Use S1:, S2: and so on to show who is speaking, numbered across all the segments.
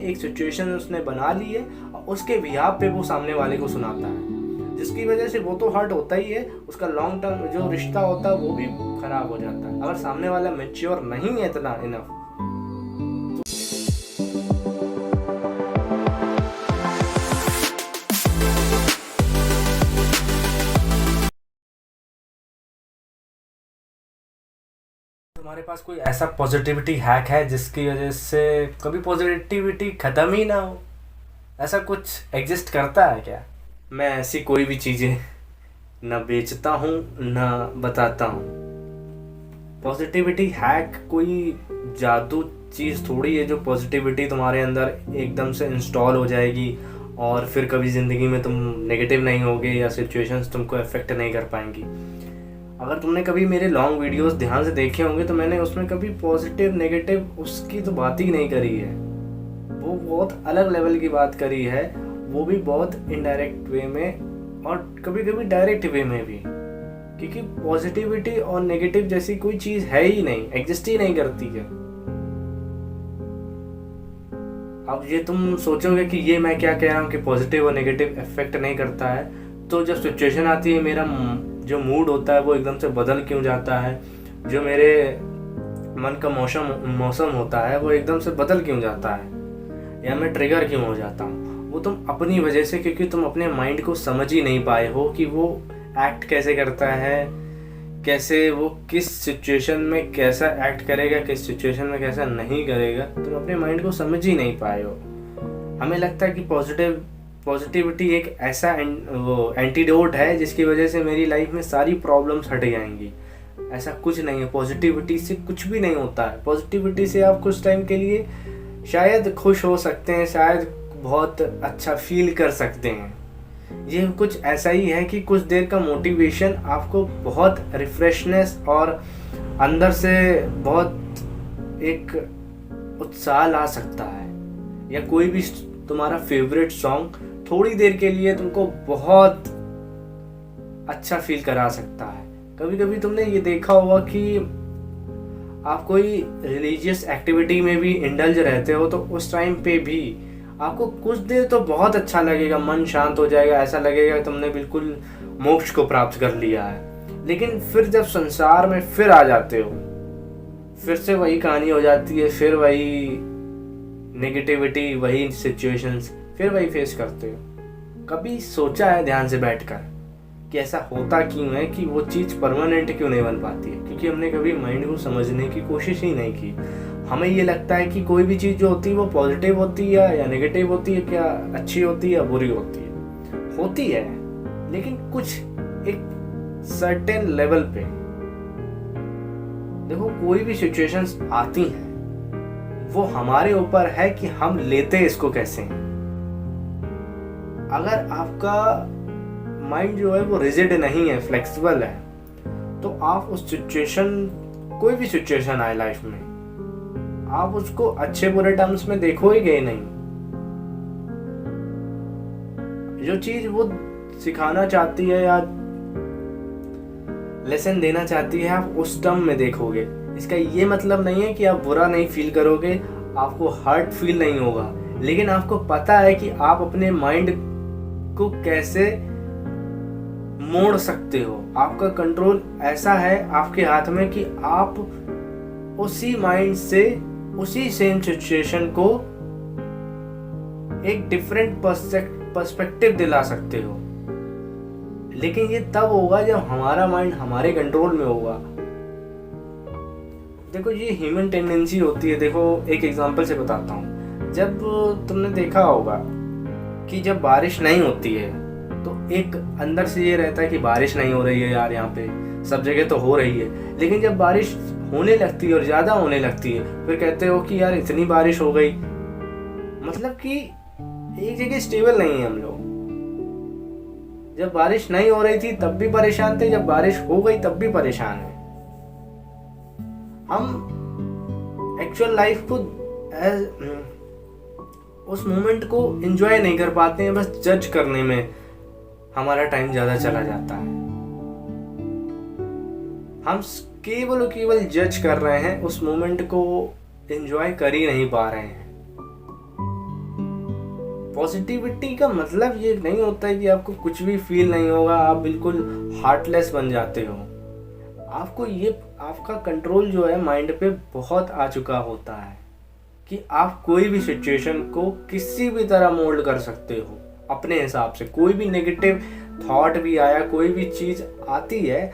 S1: एक सिचुएशन उसने बना ली है और उसके बिहाफ पे वो सामने वाले को सुनाता है, जिसकी वजह से वो तो हर्ट होता ही है, उसका लॉन्ग टर्म जो रिश्ता होता है वो भी खराब हो जाता है अगर सामने वाला मैच्योर नहीं है इतना इनफ। तुम्हारे पास कोई ऐसा पॉजिटिविटी हैक है जिसकी वजह से कभी पॉजिटिविटी खत्म ही ना हो? ऐसा कुछ एग्जिस्ट करता है क्या? मैं ऐसी कोई भी चीज़ें ना बेचता हूँ ना बताता हूँ। पॉजिटिविटी हैक कोई जादू चीज़ थोड़ी है जो पॉजिटिविटी तुम्हारे अंदर एकदम से इंस्टॉल हो जाएगी और फिर कभी ज़िंदगी में तुम नेगेटिव नहीं होगे या सिचुएशंस तुमको अफेक्ट नहीं कर पाएंगी। अगर तुमने कभी मेरे लॉन्ग वीडियोस ध्यान से देखे होंगे तो मैंने उसमें कभी पॉजिटिव नेगेटिव उसकी तो बात ही नहीं करी है। वो बहुत अलग लेवल की बात करी है, वो भी बहुत इनडायरेक्ट वे में और कभी कभी डायरेक्ट वे में भी, क्योंकि पॉजिटिविटी और नेगेटिव जैसी कोई चीज़ है ही नहीं, एग्जिस्ट ही नहीं करती है। अब ये तुम सोचोगे कि ये मैं क्या कह रहा हूँ कि पॉजिटिव और नेगेटिव इफेक्ट नहीं करता है, तो जब सिचुएशन आती है मेरा जो मूड होता है वो एकदम से बदल क्यों जाता है, जो मेरे मन का मौसम होता है वो एकदम से बदल क्यों जाता है, या मैं ट्रिगर क्यों हो जाता हूँ, वो तुम अपनी वजह से, क्योंकि तुम अपने माइंड को समझ ही नहीं पाए हो कि वो एक्ट कैसे करता है, कैसे वो किस सिचुएशन में कैसा एक्ट करेगा, किस सिचुएशन में कैसा नहीं करेगा, तुम अपने माइंड को समझ ही नहीं पाए हो। हमें लगता है कि पॉजिटिविटी एक ऐसा वो एंटीडोट है जिसकी वजह से मेरी लाइफ में सारी प्रॉब्लम्स हट जाएंगी। ऐसा कुछ नहीं है, पॉजिटिविटी से कुछ भी नहीं होता है। पॉजिटिविटी से आप कुछ टाइम के लिए शायद खुश हो सकते हैं, शायद बहुत अच्छा फील कर सकते हैं। ये कुछ ऐसा ही है कि कुछ देर का मोटिवेशन आपको बहुत रिफ्रेशनेस और अंदर से बहुत एक उत्साह ला सकता है, या कोई भी तुम्हारा फेवरेट सॉन्ग थोड़ी देर के लिए तुमको बहुत अच्छा फील करा सकता है। कभी कभी तुमने ये देखा होगा कि आप कोई रिलीजियस एक्टिविटी में भी इंडल्ज रहते हो तो उस टाइम पे भी आपको कुछ देर तो बहुत अच्छा लगेगा, मन शांत हो जाएगा, ऐसा लगेगा कि तुमने बिल्कुल मोक्ष को प्राप्त कर लिया है। लेकिन फिर जब संसार में फिर आ जाते हो, फिर से वही कहानी हो जाती है, फिर वही नेगेटिविटी, वही सिचुएशंस, फिर वही फेस करते हो। कभी सोचा है ध्यान से बैठकर कि ऐसा होता क्यों है, कि वो चीज़ परमानेंट क्यों नहीं बन पाती है? क्योंकि हमने कभी माइंड को समझने की कोशिश ही नहीं की। हमें ये लगता है कि कोई भी चीज़ जो होती है वो पॉजिटिव होती है या नेगेटिव होती है, क्या अच्छी होती है या बुरी होती है, लेकिन कुछ एक सर्टेन लेवल पे। देखो, कोई भी सिचुएशंस आती हैं वो हमारे ऊपर है कि हम लेते इसको कैसे हैं। अगर आपका माइंड जो है वो रिजिड नहीं है, फ्लेक्सिबल है, तो आप उस सिचुएशन, कोई भी सिचुएशन आए लाइफ में, आप उसको अच्छे बुरे टर्म्स में देखोगे ही नहीं। जो चीज वो सिखाना चाहती है या लेसन देना चाहती है, आप उस टर्म में देखोगे। इसका ये मतलब नहीं है कि आप बुरा नहीं फील करोगे, आपको हर्ट फील नहीं होगा, लेकिन आपको पता है कि आप अपने माइंड को कैसे मोड़ सकते हो। आपका कंट्रोल ऐसा है आपके हाथ में कि आप उसी माइंड से उसी सेम सिचुएशन को एक डिफरेंट पर्सपेक्टिव दिला सकते हो। लेकिन ये तब होगा जब हमारा माइंड हमारे कंट्रोल में होगा। देखो, ये ह्यूमन टेंडेंसी होती है। देखो, एक एग्जांपल से बताता हूँ। जब तुमने देखा होगा कि जब बारिश नहीं होती है तो एक अंदर से ये रहता है कि बारिश नहीं हो रही है यार, यहाँ पे सब जगह तो हो रही है। लेकिन जब बारिश होने लगती है और ज़्यादा होने लगती है, फिर कहते हो कि यार इतनी बारिश हो गई। मतलब कि एक जगह स्टेबल नहीं है हम लोग। जब बारिश नहीं हो रही थी तब भी परेशान थे, जब बारिश हो गई तब भी परेशान है। हम एक्चुअल लाइफ को उस मोमेंट को एंजॉय नहीं कर पाते हैं, बस जज करने में हमारा टाइम ज़्यादा चला जाता है। हम केवल जज कर रहे हैं, उस मोमेंट को एंजॉय कर ही नहीं पा रहे हैं। पॉजिटिविटी का मतलब ये नहीं होता है कि आपको कुछ भी फील नहीं होगा, आप बिल्कुल हार्टलेस बन जाते हो। आपको ये आपका कंट्रोल जो है माइंड पे बहुत आ चुका होता है कि आप कोई भी सिचुएशन को किसी भी तरह मोल्ड कर सकते हो अपने हिसाब से। कोई भी नेगेटिव थॉट भी आया, कोई भी चीज़ आती है,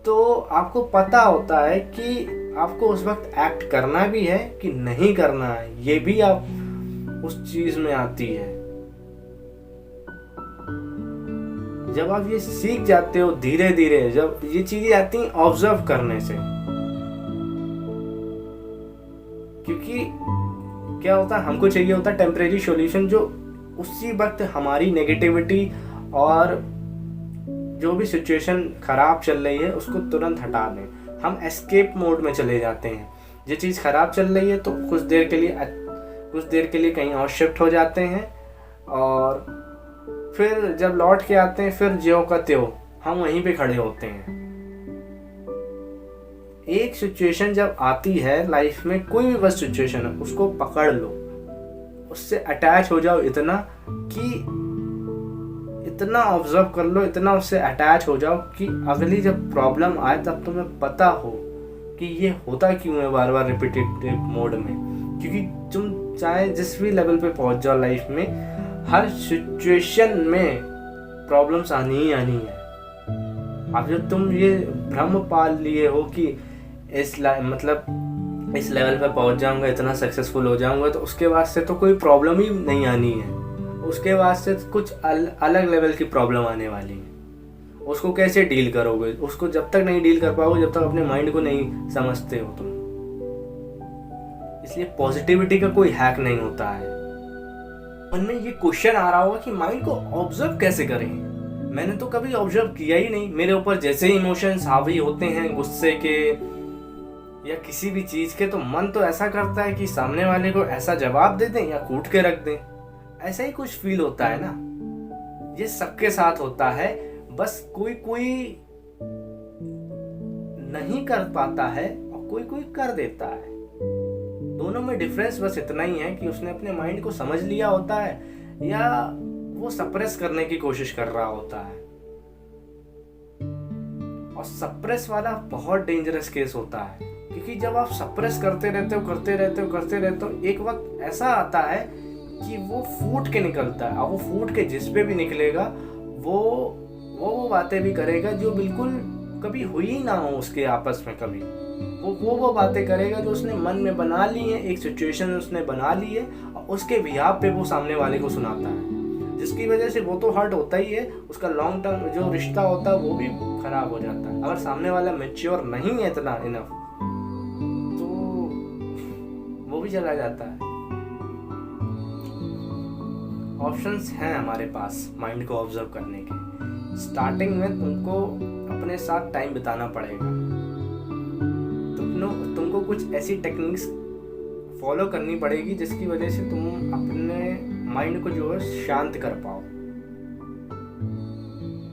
S1: तो आपको पता होता है कि आपको उस वक्त एक्ट करना भी है कि नहीं करना है, ये भी आप उस चीज में आती है। जब आप ये सीख जाते हो धीरे धीरे, जब ये चीजें आती हैं ऑब्जर्व करने से, क्योंकि क्या होता है, हमको चाहिए होता है टेम्परेरी सॉल्यूशन जो उसी वक्त हमारी नेगेटिविटी और जो भी सिचुएशन खराब चल रही है उसको तुरंत हटा दें। हम एस्केप मोड में चले जाते हैं। ये चीज़ खराब चल रही है तो कुछ देर के लिए कहीं और शिफ्ट हो जाते हैं, और फिर जब लौट के आते हैं फिर ज्यों का त्यों हम वहीं पे खड़े होते हैं। एक सिचुएशन जब आती है लाइफ में, कोई भी बस सिचुएशन है, उसको पकड़ लो, उससे अटैच हो जाओ इतना कि इतना ऑब्जर्व कर लो, इतना उससे अटैच हो जाओ कि अगली जब प्रॉब्लम आए तब तुम्हें पता हो कि ये होता क्यों है बार बार रिपीटेटिव मोड में। क्योंकि तुम चाहे जिस भी लेवल पे पहुंच जाओ लाइफ में, हर सिचुएशन में प्रॉब्लम्स आनी ही आनी है। अब जो तुम ये भ्रम पाल लिए हो कि इस लेवल पे पहुंच जाऊंगा, इतना सक्सेसफुल हो जाऊंगा, तो उसके बाद से तो कोई प्रॉब्लम ही नहीं आनी है। उसके बाद से कुछ अलग लेवल की प्रॉब्लम आने वाली है। उसको कैसे डील करोगे? उसको जब तक नहीं डील कर पाओगे, जब तक अपने माइंड को नहीं समझते हो तुम। इसलिए पॉजिटिविटी का कोई हैक नहीं होता है। मन में ये क्वेश्चन आ रहा होगा कि माइंड को ऑब्जर्व कैसे करें। मैंने तो कभी ऑब्जर्व किया ही नहीं। मेरे ऊपर जैसे ही इमोशंस हावी होते हैं, गुस्से के या किसी भी चीज के, तो मन तो ऐसा करता है कि सामने वाले को ऐसा जवाब दे दें या कूट के रख दें। ऐसा ही कुछ फील होता है ना। ये सबके साथ होता है, बस कोई नहीं कर पाता है और कोई कर देता है। दोनों में डिफरेंस बस इतना ही है कि उसने अपने माइंड को समझ लिया होता है या वो सप्रेस करने की कोशिश कर रहा होता है। और सप्रेस वाला बहुत डेंजरस केस होता है, क्योंकि जब आप सप्रेस करते रहते हो, एक वक्त ऐसा आता है कि वो फूट के निकलता है। और वो फूट के जिस पे भी निकलेगा वो बातें भी करेगा जो बिल्कुल कभी हुई ही ना हो उसके आपस में कभी। वो बातें करेगा जो उसने मन में बना ली है, एक सिचुएशन उसने बना ली है, और उसके बिहाफ पे वो सामने वाले को सुनाता है, जिसकी वजह से वो तो हर्ट होता ही है। उसका लॉन्ग टर्म जो रिश्ता होता है वो भी खराब हो जाता है। अगर सामने वाला मैच्योर नहीं है इतना इनफ, तो वो भी चला जाता है। ऑप्शंस हैं हमारे पास माइंड को ऑब्जर्व करने के। स्टार्टिंग में तुमको अपने साथ टाइम बिताना पड़ेगा। तुमको कुछ ऐसी टेक्निक्स फॉलो करनी पड़ेगी जिसकी वजह से तुम अपने माइंड को जो है शांत कर पाओ।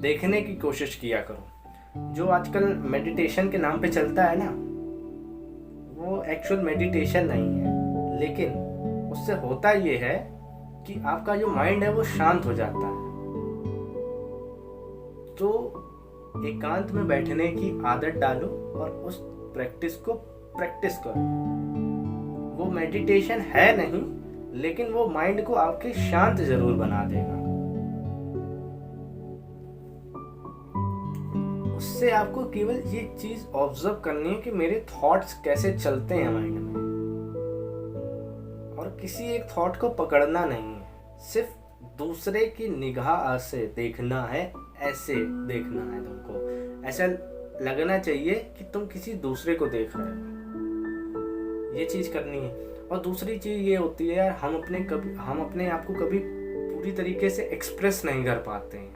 S1: देखने की कोशिश किया करो। जो आजकल मेडिटेशन के नाम पे चलता है ना, वो एक्चुअल मेडिटेशन नहीं है, लेकिन उससे होता ये है कि आपका जो माइंड है वो शांत हो जाता है। तो एकांत में बैठने की आदत डालो और उस प्रैक्टिस को प्रैक्टिस करो। वो मेडिटेशन है नहीं, लेकिन वो माइंड को आपके शांत जरूर बना देगा। उससे आपको केवल ये चीज ऑब्जर्व करनी है कि मेरे थॉट्स कैसे चलते हैं माइंड में, और किसी एक थॉट को पकड़ना नहीं है, सिर्फ दूसरे की निगाह से देखना है। ऐसे देखना है तुमको, ऐसा लगना चाहिए कि तुम किसी दूसरे को देख रहे हो। ये चीज करनी है। और दूसरी चीज ये होती है यार, हम अपने आप को कभी पूरी तरीके से एक्सप्रेस नहीं कर पाते हैं।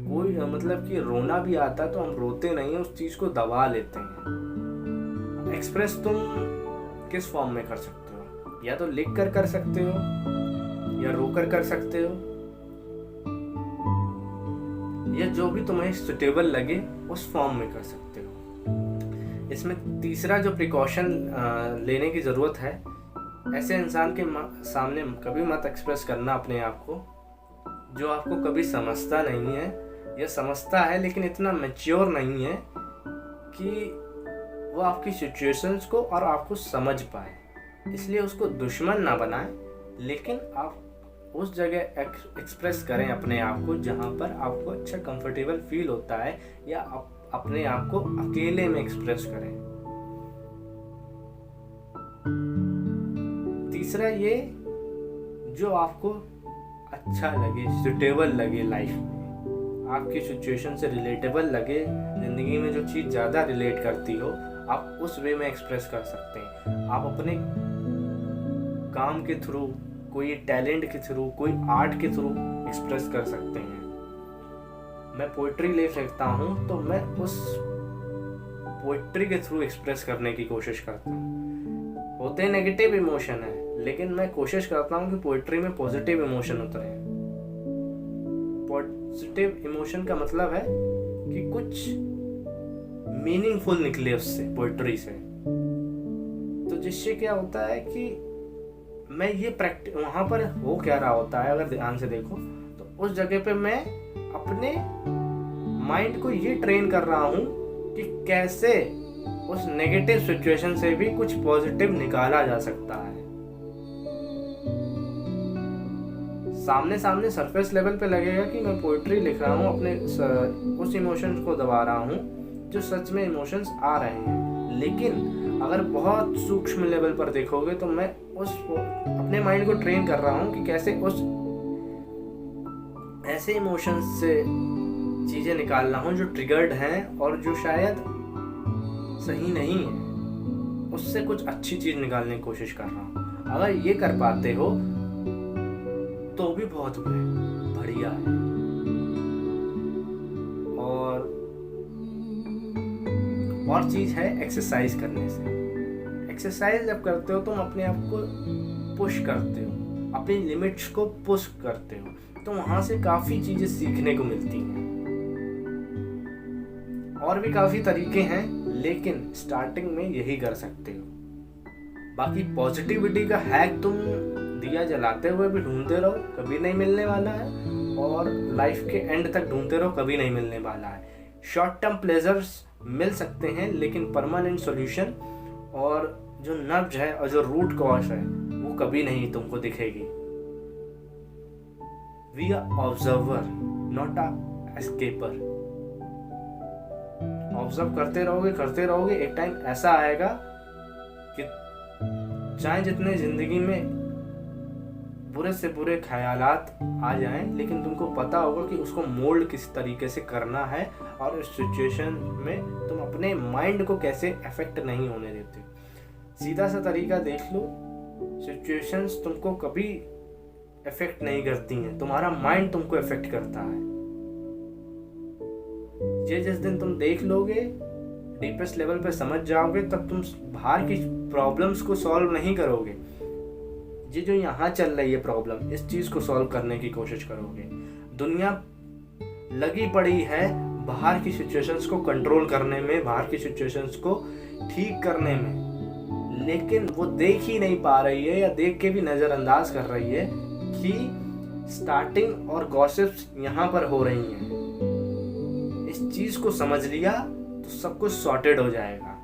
S1: कोई मतलब कि रोना भी आता है तो हम रोते नहीं है, उस चीज को दबा लेते हैं। एक्सप्रेस तुम किस फॉर्म में कर सकते हो? या तो लिख कर सकते हो, या रोकर कर सकते हो, या जो भी तुम्हें सुटेबल लगे उस फॉर्म में कर सकते हो। इसमें तीसरा जो प्रिकॉशन लेने की ज़रूरत है ऐसे इंसान के सामने कभी मत एक्सप्रेस करना अपने आप को जो आपको कभी समझता नहीं है, या समझता है लेकिन इतना मैच्योर नहीं है कि वो आपकी सिचुएशंस को और आपको समझ पाए। इसलिए उसको दुश्मन ना बनाएं, लेकिन आप उस जगह एक्सप्रेस करें अपने आप को जहाँ पर आपको अच्छा कंफर्टेबल फील होता है, या अपने आप को अकेले में एक्सप्रेस करें। तीसरा, ये जो आपको अच्छा लगे, सुटेबल लगे, लाइफ में आपकी सिचुएशन से रिलेटेबल लगे, ज़िंदगी में जो चीज़ ज़्यादा रिलेट करती हो, आप उस वे में एक्सप्रेस कर सकते हैं। आप अपने काम के थ्रू, कोई टैलेंट के थ्रू, कोई आर्ट के थ्रू एक्सप्रेस कर सकते हैं। मैं पोइट्री ले सकता हूँ तो मैं उस पोइट्री के थ्रू एक्सप्रेस करने की कोशिश करता हूँ। होते नेगेटिव इमोशन है, लेकिन मैं कोशिश करता हूँ कि पोइट्री में पॉजिटिव इमोशन उतरे। पॉजिटिव इमोशन का मतलब है कि कुछ मीनिंगफुल निकले उससे, पोइट्री से। तो जिससे क्या होता है कि मैं ये प्रैक्टिस, वहाँ पर हो क्या रहा होता है अगर ध्यान से देखो तो उस जगह पे मैं अपने माइंड को ये ट्रेन कर रहा हूँ कि कैसे उस नेगेटिव सिचुएशन से भी कुछ पॉजिटिव निकाला जा सकता है। सामने सामने सरफेस लेवल पे लगेगा कि मैं पोइट्री लिख रहा हूँ, अपने उस इमोशंस को दबा रहा हूँ जो सच में इमोशंस आ रहे हैं। लेकिन अगर बहुत सूक्ष्म लेवल पर देखोगे तो मैं अपने माइंड को ट्रेन कर रहा हूँ कि कैसे उस ऐसे इमोशंस से चीज़ें निकाल रहा हूँ जो ट्रिगर्ड हैं और जो शायद सही नहीं है, उससे कुछ अच्छी चीज़ निकालने की कोशिश कर रहा हूँ। अगर ये कर पाते हो तो भी बहुत बढ़िया है। और चीज़ है एक्सरसाइज करने से। एक्सरसाइज जब करते हो तुम अपने आप को पुश करते हो, अपनी लिमिट्स को पुश करते हो, तो वहाँ से काफ़ी चीज़ें सीखने को मिलती हैं। और भी काफ़ी तरीके हैं, लेकिन स्टार्टिंग में यही कर सकते हो। बाकी पॉजिटिविटी का हैक तुम दिया जलाते हुए भी ढूंढते रहो, कभी नहीं मिलने वाला है, और लाइफ के एंड तक ढूंढते रहो, कभी नहीं मिलने वाला है। शॉर्ट टर्म प्लेजर्स मिल सकते हैं, लेकिन परमानेंट सॉल्यूशन और जो नब्ज है और जो रूट कॉज है वो कभी नहीं तुमको दिखेगी। We are observer, not a escaper. Observe करते रहोगे, एक टाइम ऐसा आएगा कि चाहे जितने जिंदगी में बुरे से बुरे ख्यालात आ जाएं, लेकिन तुमको पता होगा कि उसको मोल्ड किस तरीके से करना है और इस सिचुएशन में तुम अपने माइंड को कैसे अफेक्ट नहीं होने देते। सीधा सा तरीका देख लो, सिचुएशंस तुमको कभी अफेक्ट नहीं करती हैं, तुम्हारा माइंड तुमको अफेक्ट करता है। ये जिस दिन तुम देख लोगे, डीपेस्ट लेवल पे समझ जाओगे, तब तुम बाहर की प्रॉब्लम्स को सॉल्व नहीं करोगे। ये जो यहाँ चल रही है प्रॉब्लम, इस चीज़ को सॉल्व करने की कोशिश करोगे। दुनिया लगी पड़ी है बाहर की सिचुएशंस को कंट्रोल करने में, बाहर की सिचुएशंस को ठीक करने में, लेकिन वो देख ही नहीं पा रही है, या देख के भी नज़रअंदाज कर रही है कि स्टार्टिंग और गॉसिप्स यहाँ पर हो रही हैं। इस चीज़ को समझ लिया तो सब कुछ सॉर्टेड हो जाएगा।